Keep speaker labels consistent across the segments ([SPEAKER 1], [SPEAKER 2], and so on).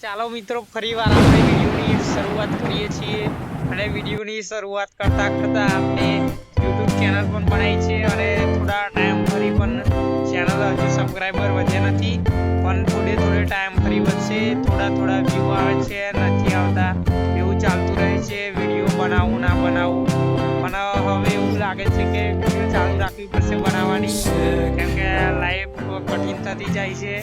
[SPEAKER 1] ચાલો મિત્રો ફરીવાર આપણે વિડીયોની શરૂઆત કરીએ છીએ અને વિડીયોની શરૂઆત કરતા આપણે YouTube ચેનલ પણ બનાવી છે અને થોડા ટાઈમ ફરી પણ ચેનલ હજુ સબસ્ક્રાઇબર વધ્યા નથી પણ થોડે ટાઈમ ફરી વધશે થોડા વ્યૂ આવે છે નથી આવતા એવું ચાલતું રહે છે વિડીયો બનાવું ના બનાવું પણ હવે એવું લાગે છે કે વિડીયો ચાલુ રાખવી પડશે બનાવવાની કેમ કે લાઈફ કઠિન થતી જાય છે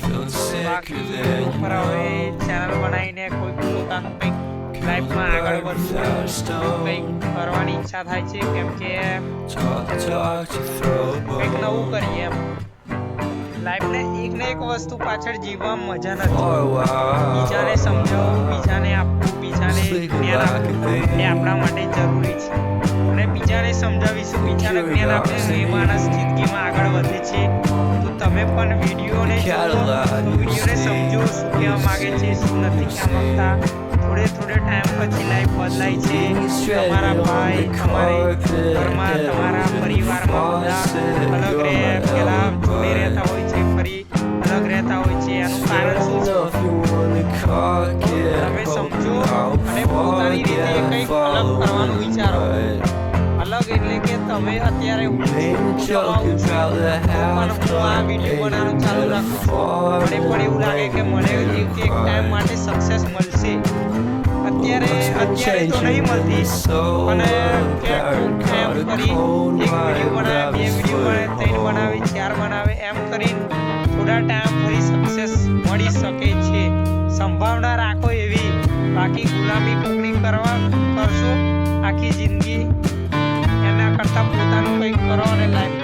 [SPEAKER 1] બાકી ઉપર હવે ચેનલ બનાવીને કોઈ પોતાનું કંઈક લાઈફમાં આગળ વધવું કંઈક કરવાની ઈચ્છા થાય છે કેમ કે કંઈક નવું કરીએ એમ લાઈફને એક ને એક વસ્તુ પાછળ જીવવામાં મજા નથી બીજાને સમજાવવું બીજાને આપવું બીજાને જ્ઞાન આપવું એ આપણા માટે જરૂરી છે અને બીજાને સમજાવીશું બીજાને જ્ઞાન આપીશું એ માણસ જિંદગીમાં આગળ વધે છે તો તમે પણ વિડીયોને સમજો શું કહેવા માંગે છે શું નથી કહેવા માંગતા થોડે ટાઈમ પછી લાઈફ બદલાય છે તમારા ભાઈ તમારે ઘરમાં તમારા પરિવારમાં બધા અલગ રહે પેલા જોડે રહેતા હોય છે ફરી અલગ રહેતા હોય છે એનું કારણ શું છે તમે સમજો અને પોતાની રીતે કંઈક અલગ કરવાનું વિચારો અલગ એટલે કે તમે અત્યારે હું આ વિડીયો બનાવવાનું ચાલુ રાખું મને પણ એવું લાગે કે મને એક ટાઈમ માટે સક્સેસ મળશે અત્યારે તો નહીં મળતી અને એમ કરી એક વિડીયો બનાવે બે વિડીયો બનાવે ત્રણ બનાવે ચાર બનાવે એમ કરીને થોડા ટાઈમ ફરી સક્સેસ મળી શકે છે સંભાવના રાખો એવી બાકી ગુલામી કોકની કરશો આખી જિંદગી એના કરતાં પોતાનું કંઈક કરો અને લાઈફ